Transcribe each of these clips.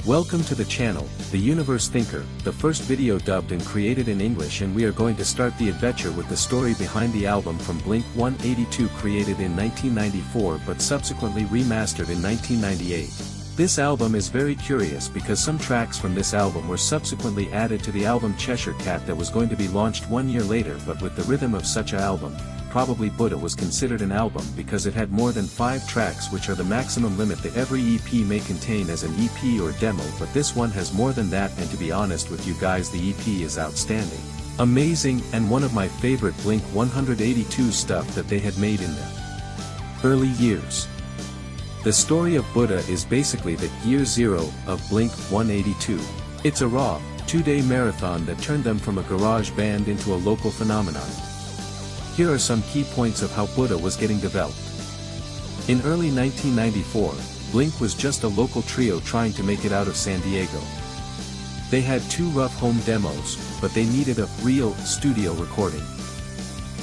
Welcome to the channel, The Universe Thinker, the first video dubbed and created in English, and we are going to start the adventure with the story behind the album from Blink-182 created in 1994 but subsequently remastered in 1998. This album is very curious because some tracks from this album were subsequently added to the album Cheshire Cat that was going to be launched 1 year later, but with the rhythm of such an album, probably Buddha was considered an album because it had more than 5 tracks, which are the maximum limit that every EP may contain as an EP or demo, but this one has more than that, and to be honest with you guys, the EP is outstanding, amazing, and one of my favorite Blink-182 stuff that they had made in the early years. The story of Buddha is basically the year zero of Blink-182. It's a raw, 2-day marathon that turned them from a garage band into a local phenomenon. Here are some key points of how Buddha was getting developed. In early 1994, Blink was just a local trio trying to make it out of San Diego. They had 2 rough home demos, but they needed a real studio recording.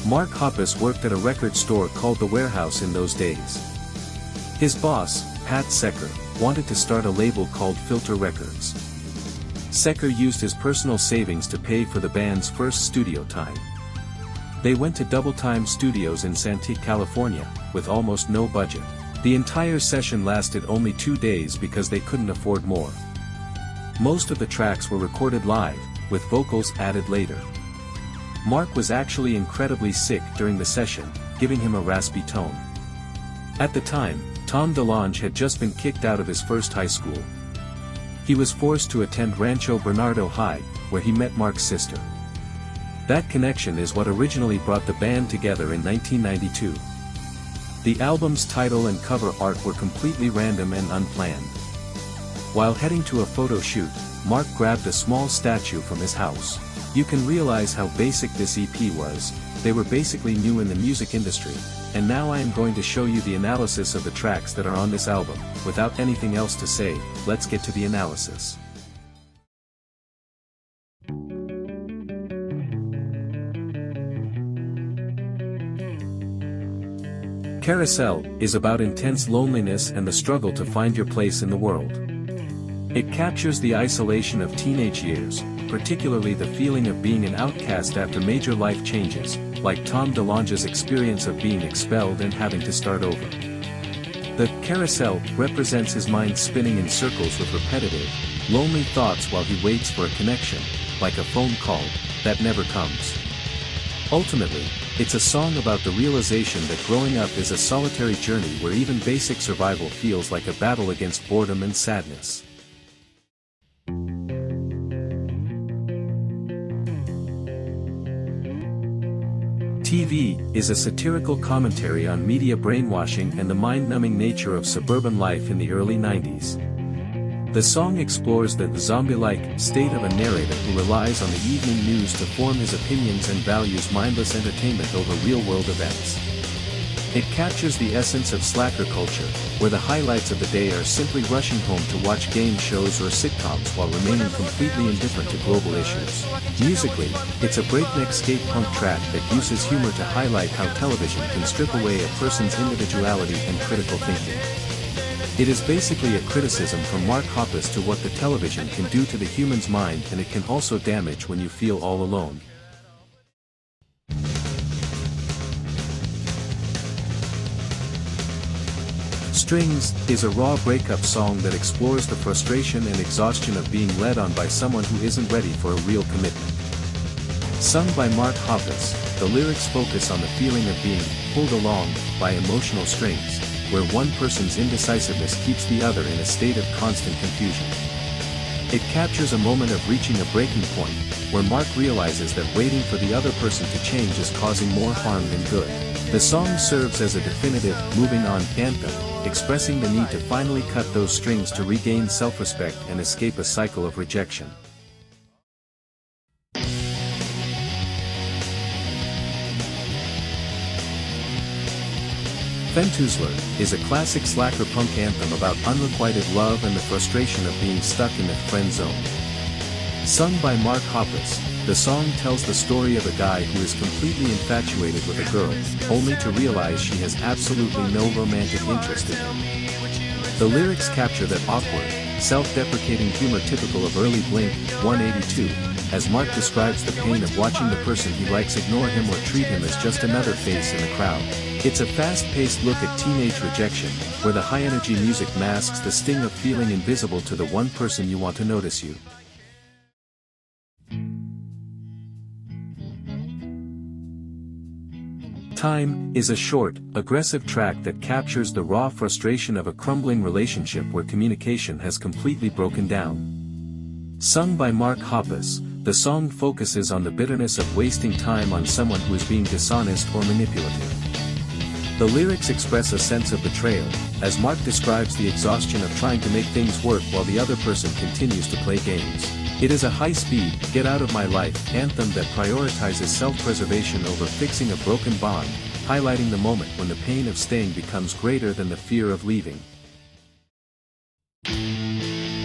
Mark Hoppus worked at a record store called The Warehouse in those days. His boss, Pat Secker, wanted to start a label called Filter Records. Secker used his personal savings to pay for the band's first studio time. They went to Double Time Studios in Santee, California, with almost no budget. The entire session lasted only 2 days because they couldn't afford more. Most of the tracks were recorded live, with vocals added later. Mark was actually incredibly sick during the session, giving him a raspy tone. At the time, Tom DeLonge had just been kicked out of his first high school. He was forced to attend Rancho Bernardo High, where he met Mark's sister. That connection is what originally brought the band together in 1992. The album's title and cover art were completely random and unplanned. While heading to a photo shoot, Mark grabbed a small statue from his house. You can realize how basic this EP was. They were basically new in the music industry, and now I am going to show you the analysis of the tracks that are on this album. Without anything else to say, let's get to the analysis. Carousel is about intense loneliness and the struggle to find your place in the world. It captures the isolation of teenage years, particularly the feeling of being an outcast after major life changes, like Tom DeLonge's experience of being expelled and having to start over. The carousel represents his mind spinning in circles with repetitive, lonely thoughts while he waits for a connection, like a phone call, that never comes. Ultimately, it's a song about the realization that growing up is a solitary journey where even basic survival feels like a battle against boredom and sadness. TV is a satirical commentary on media brainwashing and the mind-numbing nature of suburban life in the early 90s. The song explores the zombie-like state of a narrator who relies on the evening news to form his opinions and values mindless entertainment over real-world events. It captures the essence of slacker culture, where the highlights of the day are simply rushing home to watch game shows or sitcoms while remaining completely indifferent to global issues. Musically, it's a breakneck skate punk track that uses humor to highlight how television can strip away a person's individuality and critical thinking. It is basically a criticism from Mark Hoppus to what the television can do to the human's mind, and it can also damage when you feel all alone. Strings is a raw breakup song that explores the frustration and exhaustion of being led on by someone who isn't ready for a real commitment. Sung by Mark Hoppus, the lyrics focus on the feeling of being pulled along by emotional strings, where one person's indecisiveness keeps the other in a state of constant confusion. It captures a moment of reaching a breaking point, where Mark realizes that waiting for the other person to change is causing more harm than good. The song serves as a definitive, moving on anthem, expressing the need to finally cut those strings to regain self-respect and escape a cycle of rejection. Fentuzler is a classic slacker punk anthem about unrequited love and the frustration of being stuck in the friend zone. Sung by Mark Hoppus, the song tells the story of a guy who is completely infatuated with a girl, only to realize she has absolutely no romantic interest in him. The lyrics capture that awkward, self-deprecating humor typical of early Blink-182, as Mark describes the pain of watching the person he likes ignore him or treat him as just another face in the crowd. It's a fast-paced look at teenage rejection, where the high-energy music masks the sting of feeling invisible to the one person you want to notice you. Time is a short, aggressive track that captures the raw frustration of a crumbling relationship where communication has completely broken down. Sung by Mark Hoppus, the song focuses on the bitterness of wasting time on someone who is being dishonest or manipulative. The lyrics express a sense of betrayal, as Mark describes the exhaustion of trying to make things work while the other person continues to play games. It is a high-speed, get-out-of-my-life anthem that prioritizes self-preservation over fixing a broken bond, highlighting the moment when the pain of staying becomes greater than the fear of leaving.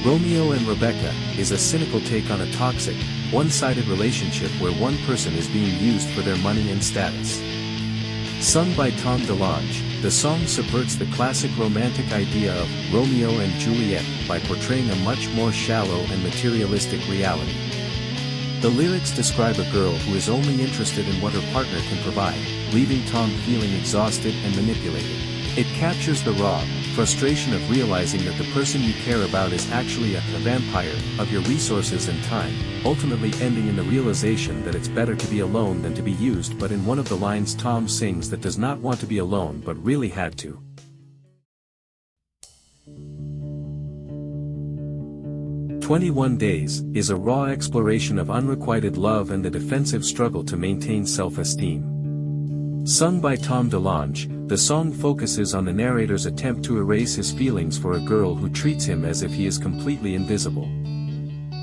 Romeo and Rebecca is a cynical take on a toxic, one-sided relationship where one person is being used for their money and status. Sung by Tom DeLonge, the song subverts the classic romantic idea of Romeo and Juliet by portraying a much more shallow and materialistic reality. The lyrics describe a girl who is only interested in what her partner can provide, leaving Tom feeling exhausted and manipulated. It captures the raw frustration of realizing that the person you care about is actually a vampire of your resources and time, ultimately ending in the realization that it's better to be alone than to be used. But in one of the lines Tom sings that does not want to be alone but really had to. "21 Days" is a raw exploration of unrequited love and the defensive struggle to maintain self-esteem. Sung by Tom DeLonge, the song focuses on the narrator's attempt to erase his feelings for a girl who treats him as if he is completely invisible.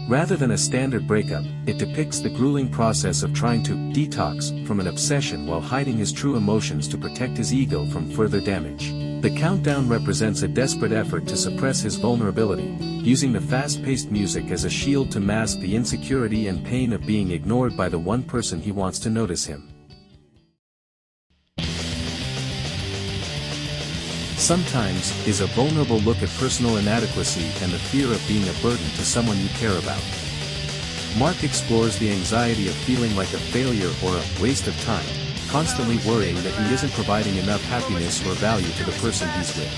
Rather than a standard breakup, it depicts the grueling process of trying to detox from an obsession while hiding his true emotions to protect his ego from further damage. The countdown represents a desperate effort to suppress his vulnerability, using the fast-paced music as a shield to mask the insecurity and pain of being ignored by the one person he wants to notice him. "Sometimes" is a vulnerable look at personal inadequacy and the fear of being a burden to someone you care about. Mark explores the anxiety of feeling like a failure or a waste of time, constantly worrying that he isn't providing enough happiness or value to the person he's with.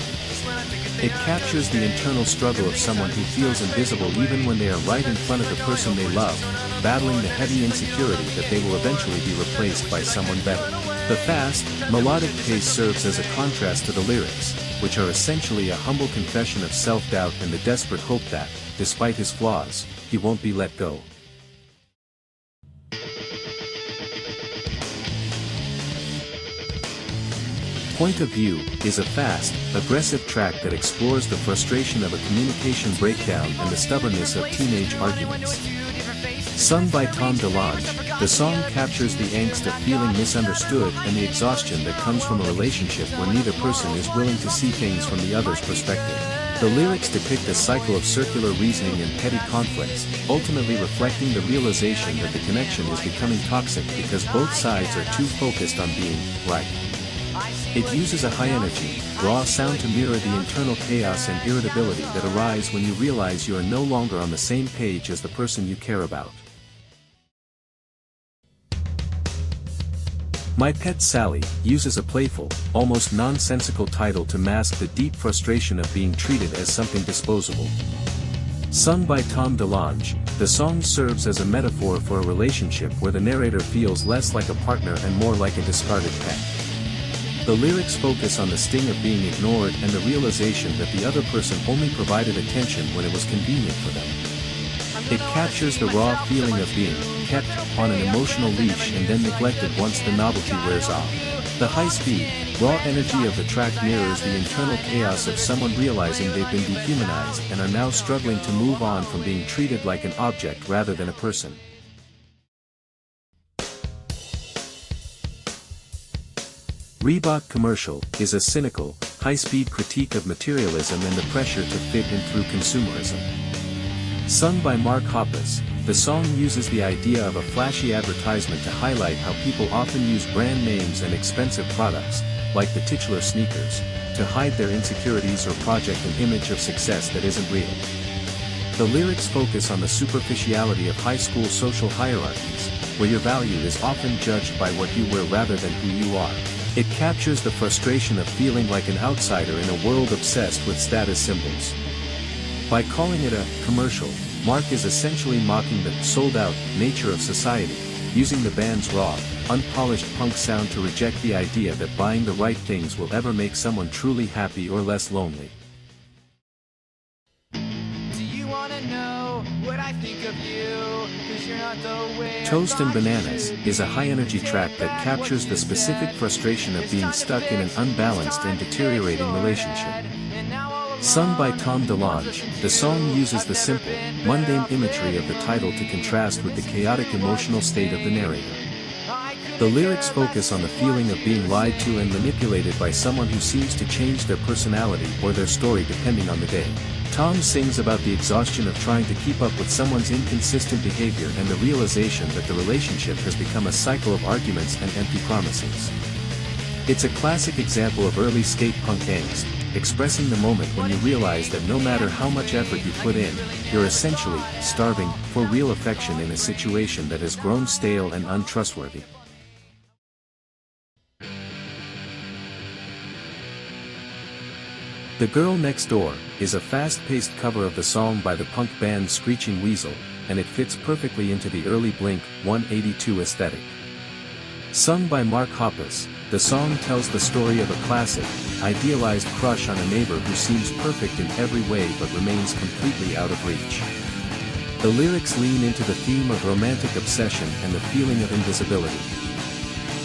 It captures the internal struggle of someone who feels invisible even when they are right in front of the person they love, battling the heavy insecurity that they will eventually be replaced by someone better. The fast, melodic pace serves as a contrast to the lyrics, which are essentially a humble confession of self-doubt and the desperate hope that, despite his flaws, he won't be let go. "Point of View" is a fast, aggressive track that explores the frustration of a communication breakdown and the stubbornness of teenage arguments. Sung by Tom DeLonge, the song captures the angst of feeling misunderstood and the exhaustion that comes from a relationship where neither person is willing to see things from the other's perspective. The lyrics depict a cycle of circular reasoning and petty conflicts, ultimately reflecting the realization that the connection is becoming toxic because both sides are too focused on being right. It uses a high-energy, raw sound to mirror the internal chaos and irritability that arise when you realize you are no longer on the same page as the person you care about. My Pet Sally uses a playful, almost nonsensical title to mask the deep frustration of being treated as something disposable. Sung by Tom DeLonge, the song serves as a metaphor for a relationship where the narrator feels less like a partner and more like a discarded pet. The lyrics focus on the sting of being ignored and the realization that the other person only provided attention when it was convenient for them. It captures the raw feeling of being kept on an emotional leash and then neglected once the novelty wears off. The high-speed, raw energy of the track mirrors the internal chaos of someone realizing they've been dehumanized and are now struggling to move on from being treated like an object rather than a person. Reebok Commercial is a cynical, high-speed critique of materialism and the pressure to fit in through consumerism. Sung by Mark Hoppus, the song uses the idea of a flashy advertisement to highlight how people often use brand names and expensive products, like the titular sneakers, to hide their insecurities or project an image of success that isn't real. The lyrics focus on the superficiality of high school social hierarchies, where your value is often judged by what you wear rather than who you are. It captures the frustration of feeling like an outsider in a world obsessed with status symbols. By calling it a commercial, Mark is essentially mocking the sold-out nature of society, using the band's raw, unpolished punk sound to reject the idea that buying the right things will ever make someone truly happy or less lonely. Toast and Bananas is a high-energy track that captures the specific frustration of being stuck in an unbalanced and deteriorating relationship. Sung by Tom DeLonge, the song uses the simple, mundane imagery of the title to contrast with the chaotic emotional state of the narrator. The lyrics focus on the feeling of being lied to and manipulated by someone who seems to change their personality or their story depending on the day. Tom sings about the exhaustion of trying to keep up with someone's inconsistent behavior and the realization that the relationship has become a cycle of arguments and empty promises. It's a classic example of early skate punk angst, expressing the moment when you realize that no matter how much effort you put in, you're essentially starving for real affection in a situation that has grown stale and untrustworthy. The Girl Next Door is a fast-paced cover of the song by the punk band Screeching Weasel, and it fits perfectly into the early Blink-182 aesthetic. Sung by Mark Hoppus, the song tells the story of a classic, idealized crush on a neighbor who seems perfect in every way but remains completely out of reach. The lyrics lean into the theme of romantic obsession and the feeling of invisibility.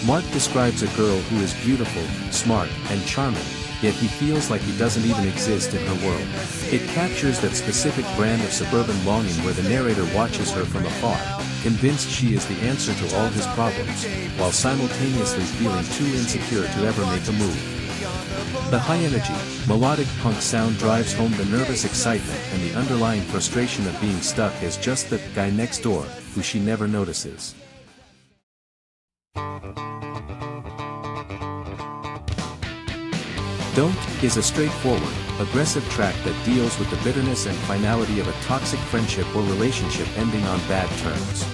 Mark describes a girl who is beautiful, smart, and charming, yet he feels like he doesn't even exist in her world. It captures that specific brand of suburban longing where the narrator watches her from afar, convinced she is the answer to all his problems, while simultaneously feeling too insecure to ever make a move. The high-energy, melodic punk sound drives home the nervous excitement and the underlying frustration of being stuck as just the guy next door, who she never notices. Don't is a straightforward, aggressive track that deals with the bitterness and finality of a toxic friendship or relationship ending on bad terms.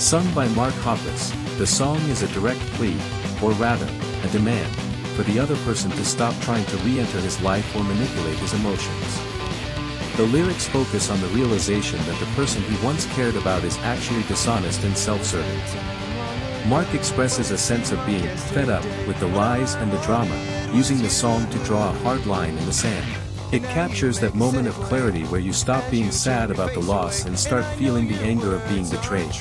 Sung by Mark Hoppus, the song is a direct plea, or rather, a demand, for the other person to stop trying to re-enter his life or manipulate his emotions. The lyrics focus on the realization that the person he once cared about is actually dishonest and self-serving. Mark expresses a sense of being fed up with the lies and the drama, using the song to draw a hard line in the sand. It captures that moment of clarity where you stop being sad about the loss and start feeling the anger of being betrayed.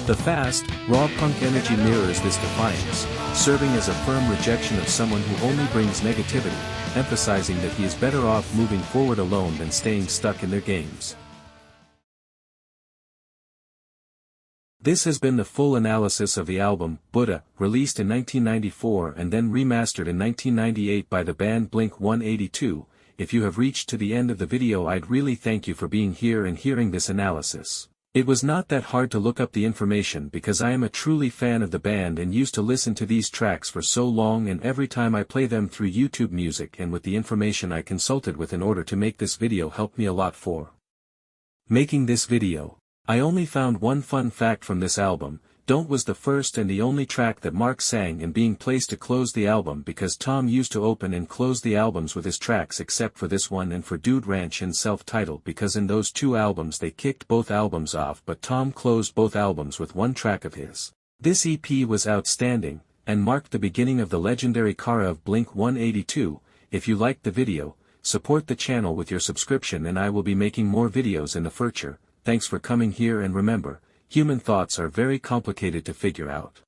The fast, raw punk energy mirrors this defiance, serving as a firm rejection of someone who only brings negativity, emphasizing that he is better off moving forward alone than staying stuck in their games. This has been the full analysis of the album, Buddha, released in 1994 and then remastered in 1998 by the band Blink-182. If you have reached to the end of the video, I'd really thank you for being here and hearing this analysis. It was not that hard to look up the information because I am a truly fan of the band and used to listen to these tracks for so long, and every time I play them through YouTube Music and with the information I consulted with in order to make this video helped me a lot for making this video. I only found one fun fact from this album. Don't was the first and the only track that Mark sang and being placed to close the album because Tom used to open and close the albums with his tracks except for this one and for Dude Ranch and Self-Titled, because in those two albums they kicked both albums off, but Tom closed both albums with one track of his. This EP was outstanding, and marked the beginning of the legendary era of Blink-182. If you liked the video, support the channel with your subscription and I will be making more videos in the future. Thanks for coming here, and remember, human thoughts are very complicated to figure out.